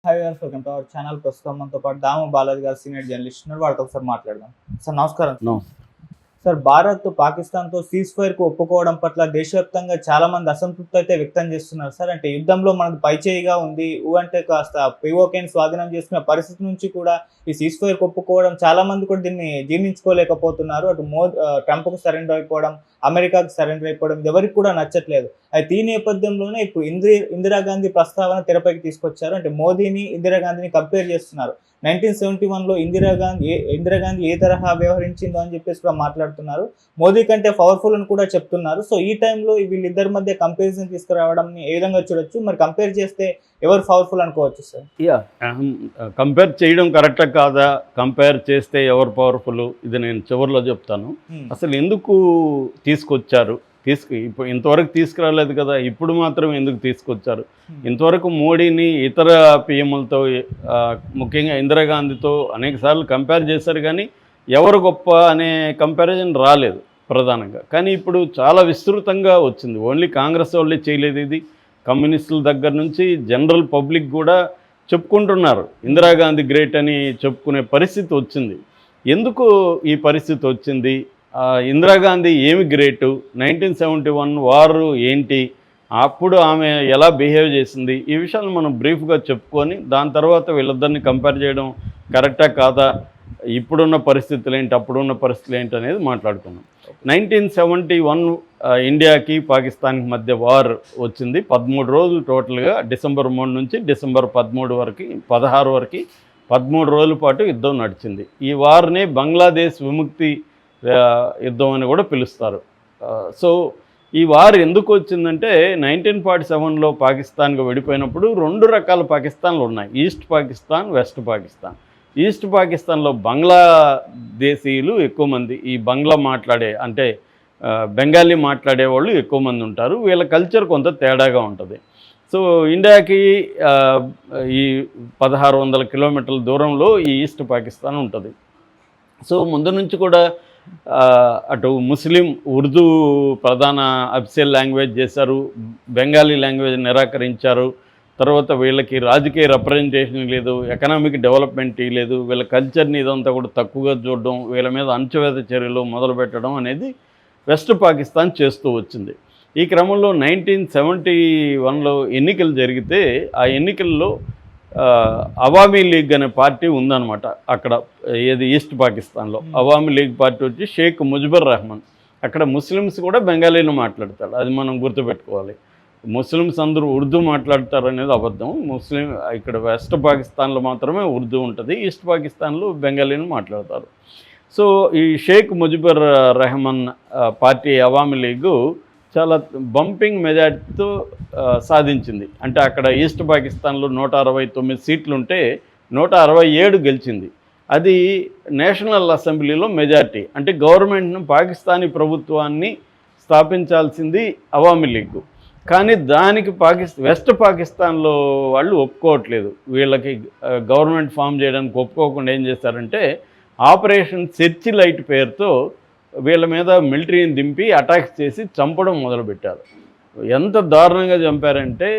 Hi viewers, welcome to our channel. ప్రస్తుతం మనతో పాటు దాము బాలాజీ గారు సీనియర్ జర్నలిస్ట్ ఉన్నారు. వారితో ఒకసారి మాట్లాడదాం. సార్ నమస్కారం. సార్, భారత్ పాకిస్తాన్తో సీజ్ ఫైర్ కు ఒప్పుకోవడం పట్ల దేశవ్యాప్తంగా చాలా మంది అసంతృప్తి అయితే వ్యక్తం చేస్తున్నారు. సార్, అంటే యుద్ధంలో మనకు పైచేయిగా ఉంది, అంటే కాస్త పిఓకేని స్వాధీనం చేసుకునే పరిస్థితి నుంచి కూడా ఈ సీజ్ ఫైర్ కు ఒప్పుకోవడం చాలా మంది కూడా దీన్ని జీర్ణించుకోలేకపోతున్నారు. అటు ట్రంప్కు సరెండర్ అయిపోవడం, అమెరికాకు సరెండర్ అయిపోవడం ఎవరికి కూడా నచ్చట్లేదు. అయితే ఈ నేపథ్యంలోనే ఇప్పుడు ఇందిరాగాంధీ ప్రస్తావన తెరపైకి తీసుకొచ్చారు. అంటే మోదీని, ఇందిరాగాంధీని కంపేర్ చేస్తున్నారు. 1971లో ఇందిరాగాంధీ ఏ తరహా వ్యవహరించిందో అని చెప్పేసి కూడా మాట్లాడుతున్నారు. మోదీ కంటే పవర్ఫుల్ అని కూడా చెప్తున్నారు. సో ఈ టైంలో వీళ్ళిద్దరి మధ్య కంపారిజన్ తీసుకురావడం ఏ విధంగా చూడొచ్చు? మరి కంపేర్ చేస్తే ఎవరు పవర్ఫుల్ అనుకోవచ్చు సార్? కంపేర్ చేయడం కరెక్టా కాదా, కంపేర్ చేస్తే ఎవరు పవర్ఫుల్, ఇది నేను చివరిలో చెప్తాను. అసలు ఎందుకు తీసుకొచ్చారు, ఇప్పుడు ఇంతవరకు తీసుకురాలేదు కదా, ఇప్పుడు మాత్రం ఎందుకు తీసుకొచ్చారు? ఇంతవరకు మోడీని ఇతర పిఎంలతో, ముఖ్యంగా ఇందిరాగాంధీతో అనేకసార్లు కంపేర్ చేశారు, కానీ ఎవరు గొప్ప అనే కంపారిజన్ రాలేదు ప్రధానంగా. కానీ ఇప్పుడు చాలా విస్తృతంగా వచ్చింది. ఓన్లీ కాంగ్రెస్ వాళ్ళే చేయలేదు, ఇది కమ్యూనిస్టుల దగ్గర నుంచి జనరల్ పబ్లిక్ కూడా చెప్పుకుంటున్నారు. ఇందిరాగాంధీ గ్రేట్ అని చెప్పుకునే పరిస్థితి వచ్చింది. ఎందుకు ఈ పరిస్థితి వచ్చింది? ఇందిరాగాంధీ ఏమి గ్రేటు, 1971 వారు ఏంటి, అప్పుడు ఆమె ఎలా బిహేవ్ చేసింది, ఈ విషయాలు మనం బ్రీఫ్గా చెప్పుకొని దాని తర్వాత వీళ్ళిద్దరిని కంపేర్ చేయడం కరెక్టా కాదా, ఇప్పుడున్న పరిస్థితులు ఏంటి, అప్పుడున్న పరిస్థితులు ఏంటి అనేది మాట్లాడుకున్నాం. 1971 ఇండియాకి పాకిస్తాన్కి మధ్య వార్ వచ్చింది. 13 రోజులు టోటల్గా, డిసెంబర్ 3 నుంచి డిసెంబర్ 16 వరకు 13 రోజుల పాటు యుద్ధం నడిచింది. ఈ వార్ని బంగ్లాదేశ్ విముక్తి యుద్ధం అని కూడా పిలుస్తారు. సో ఈ వార్ ఎందుకు వచ్చిందంటే 1947లో పాకిస్తాన్గా విడిపోయినప్పుడు 2 రకాల పాకిస్తాన్లు ఉన్నాయి, east Pakistan, west Pakistan. East పాకిస్తాన్లో బంగ్లాదేశీయులు ఎక్కువ మంది, ఈ బంగ్లా మాట్లాడే అంటే బెంగాలీ మాట్లాడే వాళ్ళు ఎక్కువ మంది ఉంటారు. వీళ్ళ కల్చర్ కొంత తేడాగా ఉంటుంది. సో ఇండియాకి ఈ 1600 కిలోమీటర్ల దూరంలో ఈ ఈస్ట్ పాకిస్తాన్ ఉంటుంది. సో ముందు నుంచి కూడా అటు ముస్లిం, ఉర్దూ ప్రధాన అఫీషియల్ లాంగ్వేజ్ చేశారు, బెంగాలీ లాంగ్వేజ్ నిరాకరించారు. తర్వాత వీళ్ళకి రాజకీయ రిప్రజెంటేషన్ లేదు, ఎకనామిక్ డెవలప్మెంట్ లేదు, వీళ్ళ కల్చర్ని ఇదంతా కూడా తక్కువగా చూడడం, వీళ్ళ మీద అణచివేత చర్యలు మొదలుపెట్టడం అనేది వెస్ట్ పాకిస్తాన్ చేస్తూ వచ్చింది. ఈ క్రమంలో 1971లో ఎన్నికలు జరిగితే ఆ ఎన్నికల్లో అవామీ లీగ్ అనే పార్టీ ఉందన్నమాట అక్కడ, ఏది ఈస్ట్ పాకిస్తాన్లో. అవామీ లీగ్ పార్టీ వచ్చి షేక్ ముజిబుర్ రెహమాన్. అక్కడ ముస్లిమ్స్ కూడా బెంగాలీలో మాట్లాడతారు, అది మనం గుర్తుపెట్టుకోవాలి. ముస్లిమ్స్ అందరూ ఉర్దూ మాట్లాడతారు అనేది అబద్ధం. ఇక్కడ వెస్ట్ పాకిస్తాన్లో మాత్రమే ఉర్దూ ఉంటుంది, ఈస్ట్ పాకిస్తాన్లో బెంగాలీని మాట్లాడతారు. సో ఈ షేక్ ముజిబుర్ రెహమాన్ పార్టీ అవామీ లీగు చాలా బంపింగ్ మెజార్టీతో సాధించింది. అంటే అక్కడ ఈస్ట్ పాకిస్తాన్లో 169 సీట్లు ఉంటే 167 గెలిచింది. అది నేషనల్ అసెంబ్లీలో మెజార్టీ. అంటే గవర్నమెంట్ను, పాకిస్తానీ ప్రభుత్వాన్ని స్థాపించాల్సింది అవామీ లీగ్. కానీ దానికి వెస్ట్ పాకిస్తాన్లో వాళ్ళు ఒప్పుకోవట్లేదు. వీళ్ళకి గవర్నమెంట్ ఫామ్ చేయడానికి ఒప్పుకోకుండా ఏం చేశారంటే ఆపరేషన్ సెర్చ్ లైట్ పేరుతో వీళ్ళ మీద మిలిటరీని దింపి అటాక్స్ చేసి చంపడం మొదలుపెట్టారు. ఎంత దారుణంగా చంపారంటే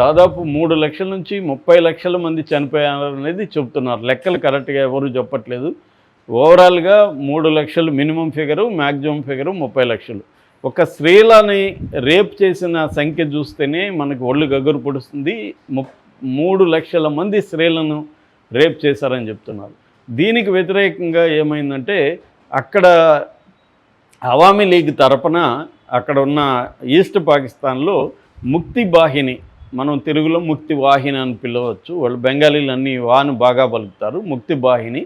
దాదాపు 3 లక్షల నుంచి 30 లక్షల మంది చనిపోయారు అనేది చెప్తున్నారు. లెక్కలు కరెక్ట్గా ఎవరు చెప్పట్లేదు. ఓవరాల్గా 3 లక్షలు మినిమం ఫిగరు, మ్యాక్సిమం ఫిగరు 30 లక్షలు. ఒక స్త్రీలని రేప్ చేసిన సంఖ్య చూస్తేనే మనకు ఒళ్ళు గగురు పొడుస్తుంది. 3 లక్షల మంది స్త్రీలను రేప్ చేశారని చెప్తున్నారు. దీనికి వ్యతిరేకంగా ఏమైందంటే అక్కడ అవామీ లీగ్ తరపున అక్కడ ఉన్న ఈస్ట్ పాకిస్తాన్లో ముక్తి బాహిని, మనం తెలుగులో ముక్తి వాహిని అని పిలవచ్చు, వాళ్ళు బెంగాలీలు అన్నీ వాను బాగా పలుకుతారు, ముక్తి బాహిని.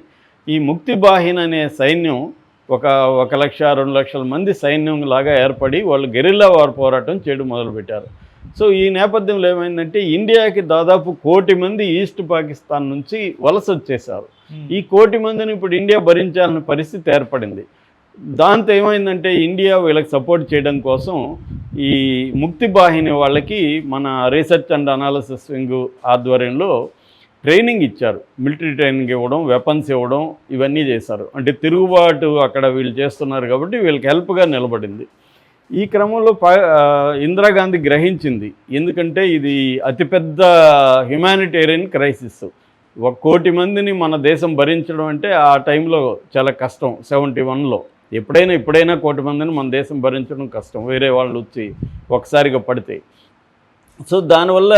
ఈ ముక్తి బాహిని అనే సైన్యం 1 లక్ష 2 లక్షల మంది సైన్యం లాగా ఏర్పడి వాళ్ళు గెరిల్లా వార్ పోరాటం చేయడం మొదలుపెట్టారు. సో ఈ నేపథ్యంలో ఏమైందంటే ఇండియాకి దాదాపు 1 కోటి మంది ఈస్ట్ పాకిస్తాన్ నుంచి వలస వచ్చేసారు. ఈ 1 కోటి మందిని ఇప్పుడు ఇండియా భరించాలనే పరిస్థితి ఏర్పడింది. దాంతో ఏమైందంటే ఇండియా వీళ్ళకి సపోర్ట్ చేయడం కోసం ఈ ముక్తి బాహిని వాళ్ళకి మన రీసెర్చ్ అండ్ అనాలిసిస్ వింగ్ ఆధ్వర్యంలో ట్రైనింగ్ ఇచ్చారు. మిలిటరీ ట్రైనింగ్ ఇవ్వడం, వెపన్స్ ఇవ్వడం, ఇవన్నీ చేశారు. అంటే తిరుగుబాటు అక్కడ వీళ్ళు చేస్తున్నారు కాబట్టి వీళ్ళకి హెల్ప్గా నిలబడింది. ఈ క్రమంలో ఇందిరాగాంధీ గ్రహించింది, ఎందుకంటే ఇది అతిపెద్ద హ్యుమానిటేరియన్ క్రైసిస్. 1,00,00,000 మందిని మన దేశం భరించడం అంటే ఆ టైంలో చాలా కష్టం. 71లో ఇప్పుడైనా 1,00,00,000 మందిని మన దేశం భరించడం కష్టం, వేరే వాళ్ళు వచ్చి ఒకసారిగా పడితే. సో దానివల్ల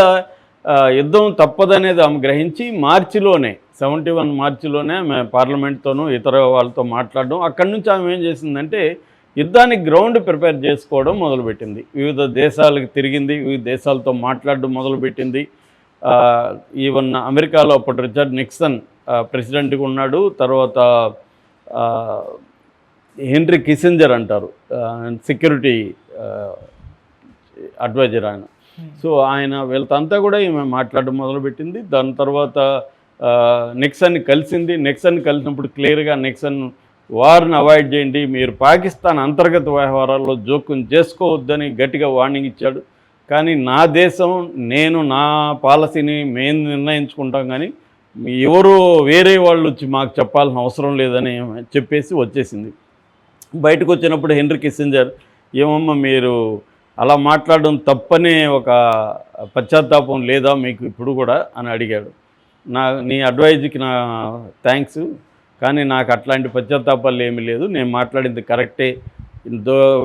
యుద్ధం తప్పదనేది ఆమె గ్రహించి మార్చిలోనే 71 మార్చిలోనే ఆమె పార్లమెంట్తోనూ ఇతర వాళ్ళతో మాట్లాడడం. అక్కడి నుంచి ఆమె ఏం చేసిందంటే యుద్ధానికి గ్రౌండ్ ప్రిపేర్ చేసుకోవడం మొదలుపెట్టింది. వివిధ దేశాలకు తిరిగింది, వివిధ దేశాలతో మాట్లాడడం మొదలుపెట్టింది. ఈవెన్ అమెరికాలో అప్పుడు రిచర్డ్ నిక్సన్ ప్రెసిడెంట్గా ఉన్నాడు. తర్వాత హెన్రీ కిస్సింజర్ అంటారు, సెక్యూరిటీ అడ్వైజర్ ఆయన. సో ఆయన వీళ్ళంతా కూడా ఈమె మాట్లాడడం మొదలుపెట్టింది. దాని తర్వాత నిక్సన్ని కలిసింది. నిక్సన్ కలిసినప్పుడు క్లియర్గా నిక్సన్ వార్ని అవాయిడ్ చేయండి, మీరు పాకిస్తాన్ అంతర్గత వ్యవహారాల్లో జోక్యం చేసుకోవద్దని గట్టిగా వార్నింగ్ ఇచ్చాడు. కానీ నా దేశం, నేను నా పాలసీని మేము నిర్ణయించుకుంటాం, కానీ ఎవరో వేరే వాళ్ళు వచ్చి మాకు చెప్పాల్సిన అవసరం లేదని చెప్పేసి వచ్చేసింది. బయటకు వచ్చినప్పుడు హెన్రీ కిస్సింజర్, ఏమమ్మా మీరు అలా మాట్లాడడం తప్పనే ఒక పశ్చాత్తాపం లేదా మీకు ఇప్పుడు కూడా అని అడిగాడు. నీ అడ్వైజ్కి నా థ్యాంక్స్, కానీ నాకు అట్లాంటి పశ్చాత్తాపాలు ఏమీ లేదు, నేను మాట్లాడింది కరెక్టే.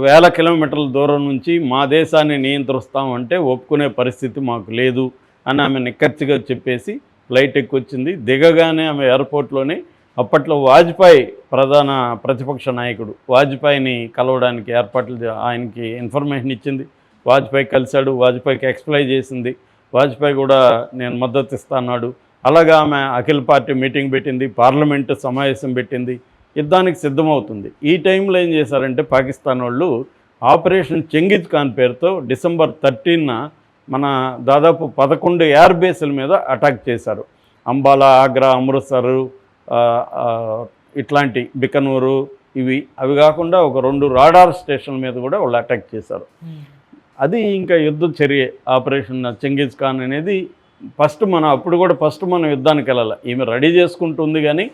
1000 కిలోమీటర్ల దూరం నుంచి మా దేశాన్ని నియంత్రిస్తామంటే ఒప్పుకునే పరిస్థితి మాకు లేదు అని ఆమె నిక్కచ్చిగా చెప్పేసి ఫ్లైట్ ఎక్కొచ్చింది. దిగగానే ఆమె ఎయిర్పోర్ట్లోనే అప్పట్లో వాజ్పేయి ప్రధాన ప్రతిపక్ష నాయకుడు, వాజ్పేయిని కలవడానికి ఏర్పాట్లు ఆయనకి ఇన్ఫర్మేషన్ ఇచ్చింది. వాజ్పేయి కలిశాడు, వాజ్పేయికి ఎక్స్ప్లెయిన్ చేసింది. వాజ్పేయి కూడా నేను మద్దతు ఇస్తాన్నాడు. అలాగా ఆమె అఖిల పార్టీ మీటింగ్ పెట్టింది, పార్లమెంటు సమావేశం పెట్టింది, యుద్ధానికి సిద్ధమవుతుంది. ఈ టైంలో ఏం చేశారంటే పాకిస్తాన్ వాళ్ళు ఆపరేషన్ చెంగిజ్ ఖాన్ పేరుతో డిసెంబర్ 13న మన దాదాపు 11 ఎయిర్ బేస్ల మీద అటాక్ చేశారు. అంబాలా, ఆగ్రా, అమృత్సరు, ఇట్లాంటి బికనూరు, అవి కాకుండా ఒక 2 రాడార్ స్టేషన్ల మీద కూడా వాళ్ళు అటాక్ చేశారు. అది ఇంకా యుద్ధ చర్య ఆపరేషన్ చెంగిజ్ ఖాన్ అనేది. అప్పుడు కూడా మనం యుద్ధానికి వెళ్ళాలి, ఈమె రెడీ చేసుకుంటుంది కానీ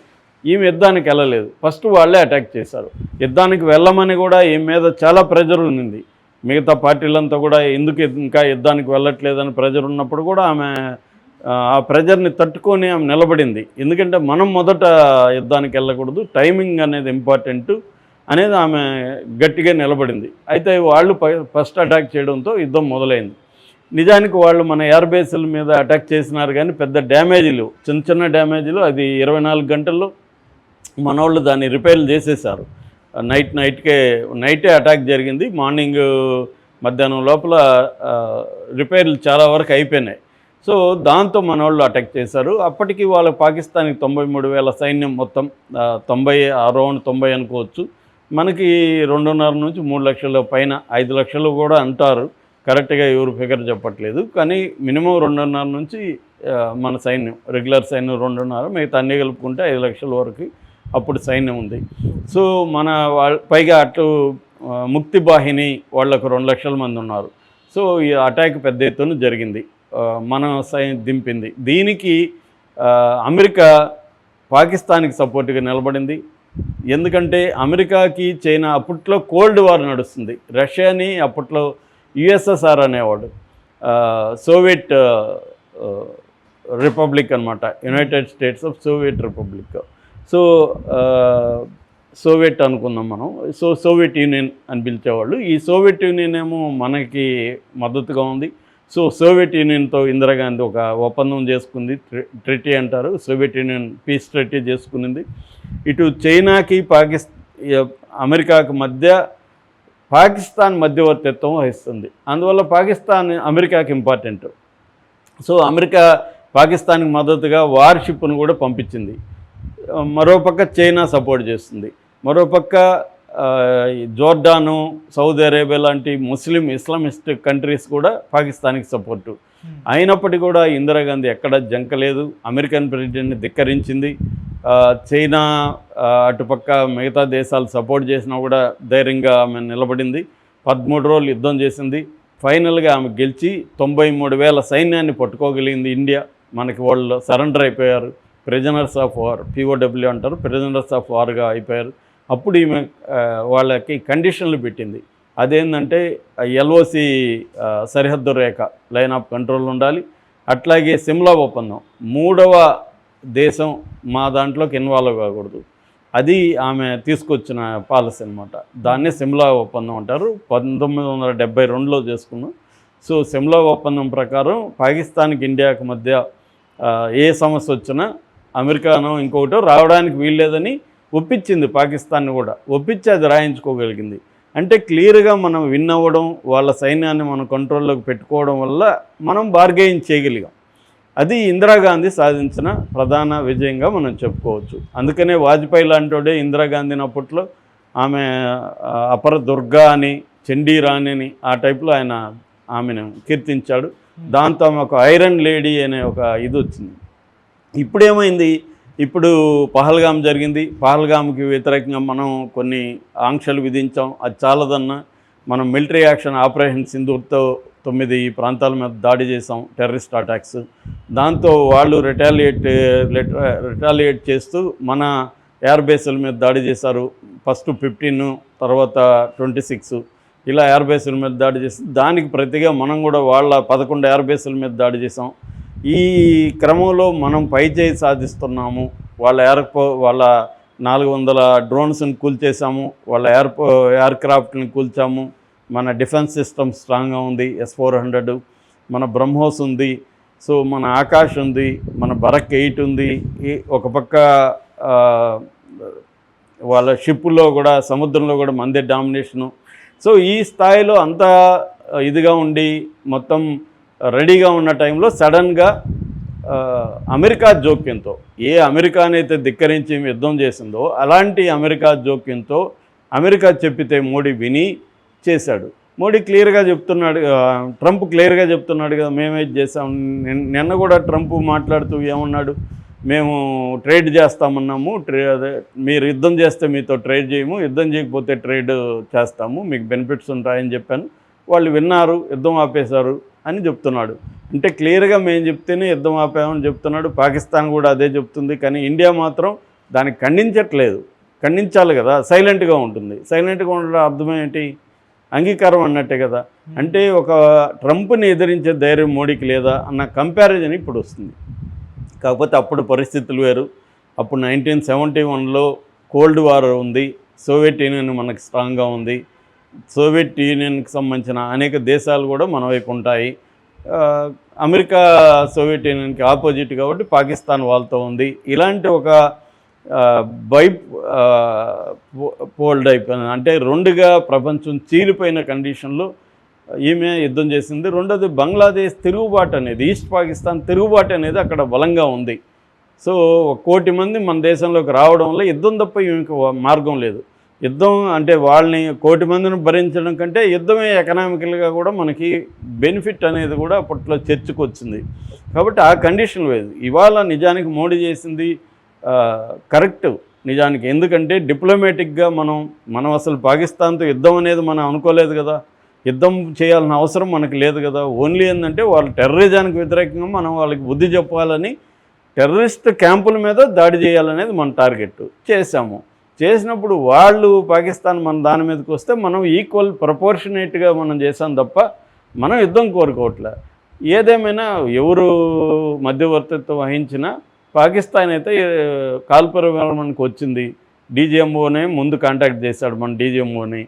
ఈమె యుద్ధానికి వెళ్ళలేదు. ఫస్ట్ వాళ్ళే అటాక్ చేశారు. యుద్ధానికి వెళ్ళమని కూడా ఈమె మీద చాలా ప్రెజర్ ఉంది. మిగతా పార్టీలంతా కూడా ఎందుకు ఇంకా యుద్ధానికి వెళ్ళట్లేదని ప్రెజర్ ఉన్నప్పుడు కూడా ఆమె ఆ ప్రెజర్ని తట్టుకొని ఆమె నిలబడింది. ఎందుకంటే మనం మొదట యుద్ధానికి వెళ్ళకూడదు, టైమింగ్ అనేది ఇంపార్టెంట్ అనేది ఆమె గట్టిగా నిలబడింది. అయితే వాళ్ళు ఫస్ట్ అటాక్ చేయడంతో యుద్ధం మొదలైంది. నిజానికి వాళ్ళు మన ఎయిర్ బేస్ల మీద అటాక్ చేసినారు, కానీ పెద్ద డ్యామేజీలు, చిన్న డ్యామేజీలు. అది 24 గంటల్లో మనోళ్ళు దాన్ని రిపేర్లు చేసేసారు. నైటే అటాక్ జరిగింది. మార్నింగ్ మధ్యాహ్నం లోపల రిపేర్లు చాలా వరకు అయిపోయినాయి. సో దాంతో మనోళ్ళు అటాక్ చేశారు. అప్పటికి వాళ్ళ పాకిస్తాన్కి 93,000 సైన్యం, మొత్తం 90 అరౌండ్ 90 అనుకోవచ్చు. మనకి 2.5 నుంచి 3 లక్షల పైన, 5 లక్షలు కూడా అంటారు, కరెక్ట్గా ఎవరు ఫిగర్ చెప్పట్లేదు. కానీ మినిమం 2.5 నుంచి మన సైన్యం, రెగ్యులర్ సైన్యం 2.5, మిగతా అన్నీ కలుపుకుంటే 5 లక్షల వరకు అప్పుడు సైన్యం ఉంది. సో పైగా అటు ముక్తి బాహిని వాళ్ళకు 2 లక్షల మంది ఉన్నారు. సో ఈ అటాక్ పెద్ద ఎత్తున జరిగింది, మన సైన్యం దింపింది. దీనికి అమెరికా పాకిస్తాన్కి సపోర్ట్గా నిలబడింది. ఎందుకంటే అమెరికాకి చైనా అప్పట్లో కోల్డ్ వార్ నడుస్తుంది. రష్యాని అప్పట్లో యుఎస్ఎస్ఆర్ అనేవాడు, సోవియట్ రిపబ్లిక్ అనమాట, United states of Soviet republic. So Soviet అనుకుందాం మనం. సో సోవియట్ యూనియన్ అని పిలిచేవాళ్ళు. ఈ సోవియట్ యూనియన్ ఏమో మనకి మద్దతుగా ఉంది. సో సోవియట్ యూనియన్తో ఇందిరాగాంధీ ఒక ఒప్పందం చేసుకుంది, ట్రిటీ అంటారు, సోవియట్ యూనియన్ పీస్ ట్రిటీ చేసుకునింది. ఇటు చైనాకి అమెరికాకి మధ్య పాకిస్తాన్ మధ్యవర్తిత్వం వహిస్తుంది. అందువల్ల పాకిస్తాన్ అమెరికాకి ఇంపార్టెంట్. సో అమెరికా పాకిస్తాన్కి మద్దతుగా వార్షిప్ను కూడా పంపించింది. మరోపక్క చైనా సపోర్ట్ చేస్తుంది. మరోపక్క జోర్డాను, సౌదీ అరేబియా లాంటి ఇస్లామిస్ట్ కంట్రీస్ కూడా పాకిస్తాన్కి సపోర్టు. అయినప్పటికీ కూడా ఇందిరాగాంధీ ఎక్కడ జంకలేదు, అమెరికన్ ప్రెసిడెంట్ని ధిక్కరించింది. చైనా అటుపక్క మిగతా దేశాలు సపోర్ట్ చేసినా కూడా ధైర్యంగా ఆమె నిలబడింది. 13 రోజులు యుద్ధం చేసింది. ఫైనల్గా ఆమె గెలిచి 93,000 సైన్యాన్ని పట్టుకోగలిగింది ఇండియా. మనకి వాళ్ళు సరెండర్ అయిపోయారు, ప్రిజనర్స్ ఆఫ్ వార్, POW అంటారు, ప్రిజనర్స్ ఆఫ్ వార్గా అయిపోయారు. అప్పుడు ఈమె వాళ్ళకి కండిషన్లు పెట్టింది, అదేంటంటే ఎల్ఓసి సరిహద్దు రేఖ లైన్ ఆఫ్ కంట్రోల్ ఉండాలి. అట్లాగే సిమ్లా ఒప్పందం, మూడవ దేశం మా దాంట్లోకి ఇన్వాల్వ్ కాకూడదు. అది ఆమె తీసుకొచ్చిన పాలసీ అనమాట. దాన్నే సిమ్లా ఒప్పందం అంటారు. 1972లో చేసుకున్నాం. సో సిమ్లా ఒప్పందం ప్రకారం పాకిస్తాన్కి ఇండియాకి మధ్య ఏ సమస్య వచ్చినా అమెరికానో ఇంకొకటో రావడానికి వీల్లేదని ఒప్పించింది. పాకిస్తాన్ని కూడా ఒప్పించి అది రాయించుకోగలిగింది. అంటే క్లియర్గా మనం విన్ అవ్వడం, వాళ్ళ సైన్యాన్ని మనం కంట్రోల్లోకి పెట్టుకోవడం వల్ల మనం బార్గెయిన్ చేయగలిగాం. అది ఇందిరాగాంధీ సాధించిన ప్రధాన విజయంగా మనం చెప్పుకోవచ్చు. అందుకనే వాజ్పేయి లాంటి ఇందిరాగాంధీని అప్పట్లో ఆమె అపర దుర్గా అని, చండీ రాణి అని ఆ టైప్లో ఆయన ఆమెను కీర్తించాడు. దాంతో ఆమె ఒక ఐరన్ లేడీ అనే ఒక ఇది వచ్చింది. ఇప్పుడేమైంది, ఇప్పుడు పహల్గామ్ జరిగింది. పహల్గామ్కి వ్యతిరేకంగా మనం కొన్ని ఆంక్షలు విధించాం. అది చాలదన్నా మనం మిలిటరీ యాక్షన్ ఆపరేషన్ సింధూర్తో 9 ప్రాంతాల మీద దాడి చేసాం, టెర్రరిస్ట్ అటాక్స్. దాంతో వాళ్ళు రిటాలియేట్ చేస్తూ మన ఎయిర్ బేసుల మీద దాడి చేశారు. ఫస్ట్ 15, తర్వాత 26 ఇలా ఎయిర్ బేసుల మీద దాడి చేసి దానికి ప్రతిగా మనం కూడా వాళ్ళ 11 ఎయిర్ బేసుల మీద దాడి చేసాం. ఈ క్రమంలో మనం పైచేయి సాధిస్తున్నాము. వాళ్ళ 400 డ్రోన్స్ని కూల్చేసాము, వాళ్ళ ఎయిర్క్రాఫ్ట్ని కూల్చాము. మన డిఫెన్స్ సిస్టమ్ స్ట్రాంగ్గా ఉంది, S-400, మన బ్రహ్మోస్ ఉంది, సో మన ఆకాష్ ఉంది, మన బరక్ 8 ఉంది. ఒక పక్క వాళ్ళ షిప్పులో కూడా, సముద్రంలో కూడా మందే డామినేషను. సో ఈ స్థాయిలో అంతా ఇదిగా ఉండి మొత్తం రెడీగా ఉన్న టైంలో సడన్గా అమెరికా జోక్యంతో, ఏ అమెరికానైతే ధిక్కరించి యుద్ధం చేసిందో అలాంటి అమెరికా జోక్యంతో అమెరికా చెప్పితే మోడీ విని చేశాడు. మోడీ క్లియర్గా చెప్తున్నాడు, ట్రంప్ క్లియర్గా చెప్తున్నాడు కదా, మేమే చేసాం. నిన్న కూడా ట్రంప్ మాట్లాడుతూ ఏమన్నాడు, మేము ట్రేడ్ చేస్తామన్నాము, మీరు యుద్ధం చేస్తే మీతో ట్రేడ్ చేయము, యుద్ధం చేయకపోతే ట్రేడ్ చేస్తాము, మీకు బెనిఫిట్స్ ఉంటాయని చెప్పాను. వాళ్ళు విన్నారు, యుద్ధం ఆపేశారు అని చెప్తున్నాడు. అంటే క్లియర్గా మేము చెప్తేనే యుద్ధం ఆపామని చెప్తున్నాడు. పాకిస్తాన్ కూడా అదే చెప్తుంది. కానీ ఇండియా మాత్రం దానికి ఖండించట్లేదు. ఖండించాలి కదా, సైలెంట్గా ఉంటుంది. సైలెంట్గా ఉండడం అర్థం ఏంటి, అంగీకారం అన్నట్టే కదా. అంటే ఒక ట్రంప్ని ఎదిరించే ధైర్యం మోడీకి లేదా అన్న కంపారిజన్ ఇప్పుడు వస్తుంది. కాకపోతే అప్పుడు పరిస్థితులు వేరు. అప్పుడు 1971లో కోల్డ్ వార్ ఉంది, సోవియట్ యూనియన్ మనకు స్ట్రాంగ్గా ఉంది. సోవియట్ యూనియన్కి సంబంధించిన అనేక దేశాలు కూడా మన వైపు ఉంటాయి. అమెరికా సోవియట్ యూనియన్కి ఆపోజిట్ కాబట్టి పాకిస్తాన్ వాళ్ళతో ఉంది. ఇలాంటి ఒక పోల్డ్ అయిపోయింది. అంటే రెండుగా ప్రపంచం చీలిపోయిన కండిషన్లో ఈమె యుద్ధం చేసింది. రెండోది బంగ్లాదేశ్ తిరుగుబాటు అనేది, ఈస్ట్ పాకిస్తాన్ తిరుగుబాటు అనేది అక్కడ బలంగా ఉంది. సో 1 కోటి మంది మన దేశంలోకి రావడం వల్ల యుద్ధం తప్ప ఇంక మార్గం లేదు. యుద్ధం అంటే వాళ్ళని 1 కోటి మందిని భరించడం కంటే యుద్ధమే ఎకనామికల్గా కూడా మనకి బెనిఫిట్ అనేది కూడా అప్పట్లో చర్చకు వచ్చింది. కాబట్టి ఆ కండిషన్ లేదు. ఇవాళ నిజానికి మోడీ చేసింది కరెక్ట్ నిజానికి. ఎందుకంటే డిప్లొమాటిక్గా మనం అసలు పాకిస్తాన్తో యుద్ధం అనేది మనం అనుకోలేదు కదా, యుద్ధం చేయాల్సిన అవసరం మనకు లేదు కదా. ఓన్లీ ఏంటంటే వాళ్ళ టెర్రరిజానికి వ్యతిరేకంగా మనం వాళ్ళకి బుద్ధి చెప్పాలని, టెర్రరిస్ట్ క్యాంపుల మీద దాడి చేయాలనేది మన టార్గెట్. చేసినప్పుడు వాళ్ళు పాకిస్తాన్ మన దాని మీదకి వస్తే మనం ఈక్వల్ ప్రపోర్షనేట్గా మనం చేసాం తప్ప మనం యుద్ధం కోరుకోవట్లే. ఏదేమైనా ఎవరు మధ్యవర్తిత్వం వహించినా పాకిస్తాన్ అయితే కాల్పుర విరమణకు వచ్చింది. డీజీఎంఓనే ముందు కాంటాక్ట్ చేశాడు మన డీజీఎంఓని.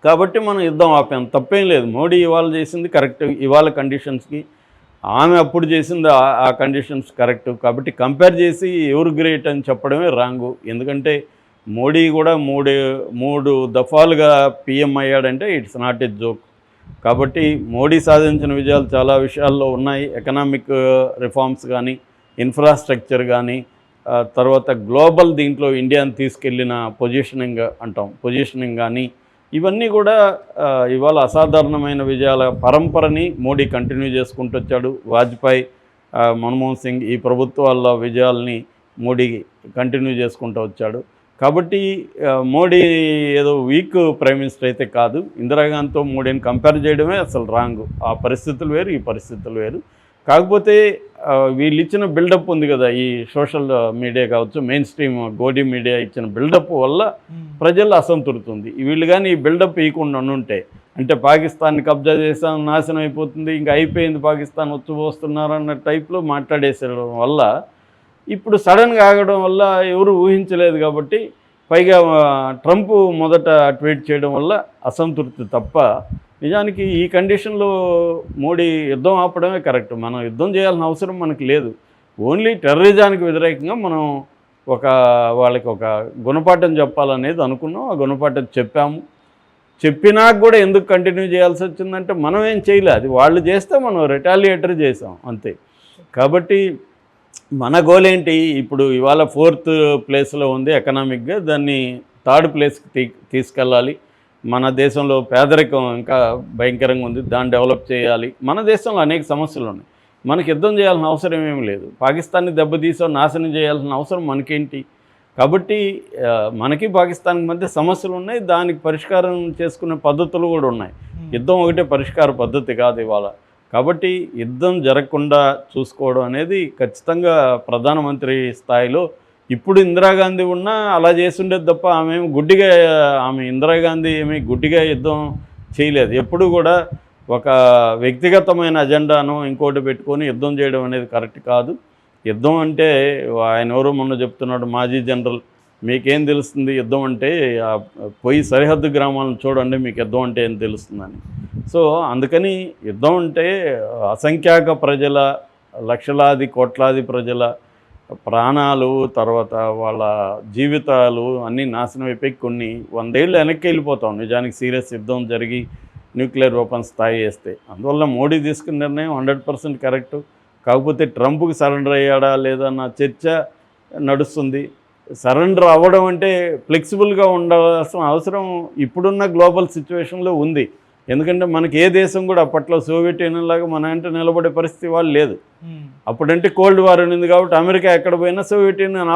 కాబట్టి మనం యుద్ధం ఆపాం, తప్పేం లేదు. మోడీ ఇవాళ చేసింది కరెక్ట్, ఇవాళ కండిషన్స్కి. ఆమె అప్పుడు చేసింది ఆ కండిషన్స్ కరెక్ట్. కాబట్టి కంపేర్ చేసి ఎవరు గ్రేట్ అని చెప్పడమే రాంగు. ఎందుకంటే మోడీ కూడా మూడు దఫాలుగా పిఎం అయ్యాడంటే ఇట్స్ నాట్ ఎ జోక్. కాబట్టి మోడీ సాధించిన విజయాలు చాలా విషయాల్లో ఉన్నాయి. ఎకనామిక్ రిఫార్మ్స్ కానీ, ఇన్ఫ్రాస్ట్రక్చర్ కానీ, తర్వాత గ్లోబల్ దీంట్లో ఇండియాని తీసుకెళ్ళిన పొజిషనింగ్ కానీ, ఇవన్నీ కూడా ఇవాళ అసాధారణమైన విజయాల పరంపరని మోడీ కంటిన్యూ చేసుకుంటూ వచ్చాడు. వాజ్పేయి, మన్మోహన్ సింగ్ ఈ ప్రభుత్వాల విజయాల్ని మోడీ కంటిన్యూ చేసుకుంటూ వచ్చాడు. కాబట్టి మోడీ ఏదో వీక్ ప్రైమ్ మినిస్టర్ అయితే కాదు. ఇందిరాగాంధీతో మోడీని కంపేర్ చేయడమే అసలు రాంగ్. ఆ పరిస్థితులు వేరు, ఈ పరిస్థితులు వేరు. కాకపోతే వీళ్ళు ఇచ్చిన బిల్డప్ ఉంది కదా, ఈ సోషల్ మీడియా కావచ్చు, మెయిన్ స్ట్రీమ్ గోడి మీడియా ఇచ్చిన బిల్డప్ వల్ల ప్రజలు అసంతృప్తి ఉంది. వీళ్ళు కానీ ఈ బిల్డప్ ఇవ్వకుండా ఉంటే, అంటే పాకిస్తాన్ని కబ్జా చేసాం, నాశనం అయిపోతుంది, ఇంకా అయిపోయింది, పాకిస్తాన్ వచ్చిపోస్తున్నారు అన్న టైప్లో మాట్లాడేసేయడం వల్ల ఇప్పుడు సడన్గా ఆగడం వల్ల ఎవరు ఊహించలేదు కాబట్టి, పైగా ట్రంప్ మొదట ట్వీట్ చేయడం వల్ల అసంతృప్తి తప్ప, నిజానికి ఈ కండిషన్లో మోడీ యుద్ధం ఆపడమే కరెక్ట్. మనం యుద్ధం చేయాల్సిన అవసరం మనకు లేదు. ఓన్లీ టెర్రరిజానికి వ్యతిరేకంగా మనం వాళ్ళకి ఒక గుణపాఠం చెప్పాలనేది అనుకున్నాం. ఆ గుణపాఠం చెప్పాము. చెప్పినాక కూడా ఎందుకు కంటిన్యూ చేయాల్సి వచ్చిందంటే మనం ఏం చేయలే, అది వాళ్ళు చేస్తే మనం రిటాలియేటరీ చేసాం అంతే. కాబట్టి మన గోల్ ఏంటి, ఇప్పుడు ఇవాళ 4th ప్లేస్లో ఉంది ఎకనామిక్గా, దాన్ని 3rd ప్లేస్కి తీసుకెళ్ళాలి. మన దేశంలో పేదరికం ఇంకా భయంకరంగా ఉంది, దాన్ని డెవలప్ చేయాలి. మన దేశంలో అనేక సమస్యలు ఉన్నాయి, మనకి యుద్ధం చేయాల్సిన అవసరం ఏమీ లేదు. పాకిస్తాన్ని దెబ్బతీసో నాశనం చేయాల్సిన అవసరం మనకేంటి? కాబట్టి మనకి పాకిస్తాన్కి మధ్య సమస్యలు ఉన్నాయి, దానికి పరిష్కారం చేసుకునే పద్ధతులు కూడా ఉన్నాయి. యుద్ధం ఒకటే పరిష్కార పద్ధతి కాదు ఇవాళ. కాబట్టి యుద్ధం జరగకుండా చూసుకోవడం అనేది ఖచ్చితంగా ప్రధానమంత్రి స్థాయిలో, ఇప్పుడు ఇందిరాగాంధీ ఉన్నా అలా చేస్తుండేది తప్ప ఆమె ఇందిరాగాంధీ ఏమీ గుడ్డిగా యుద్ధం చేయలేదు. ఎప్పుడు కూడా ఒక వ్యక్తిగతమైన అజెండాను ఇంకోటి పెట్టుకొని యుద్ధం చేయడం అనేది కరెక్ట్ కాదు. యుద్ధం అంటే ఆయన ఎవరో మొన్న చెప్తున్నాడు, మాజీ జనరల్, మీకేం తెలుస్తుంది యుద్ధం అంటే, పోయి సరిహద్దు గ్రామాలను చూడండి, మీకు యుద్ధం అంటే ఏం తెలుస్తుందని. సో అందుకని యుద్ధం అంటే అసంఖ్యాక ప్రజల, లక్షలాది కోట్లాది ప్రజల ప్రాణాలు, తర్వాత వాళ్ళ జీవితాలు అన్నీ నాశనం అయిపోయి కొన్ని 100 ఏళ్ళు వెనక్కి వెళ్ళిపోతాం నిజానికి సీరియస్ యుద్ధం జరిగి న్యూక్లియర్ వెపన్స్ స్థాయి వేస్తే. అందువల్ల మోడీ తీసుకున్న నిర్ణయం 100% కరెక్టు. కాకపోతే ట్రంప్కి సరెండర్ అయ్యాడా లేదా అన్న చర్చ నడుస్తుంది. సరెండర్ అవ్వడం అంటే ఫ్లెక్సిబుల్గా ఉండాల్సిన అవసరం ఇప్పుడున్న గ్లోబల్ సిచ్యువేషన్లో ఉంది. ఎందుకంటే మనకి ఏ దేశం కూడా అప్పట్లో సోవియట్ యూనియన్ లాగా మన అంటే నిలబడే పరిస్థితి వాళ్ళు లేదు. అప్పుడంటే కోల్డ్ వార్ ఉంది కాబట్టి అమెరికా ఎక్కడ పోయినా సోవియట్ యూనియన్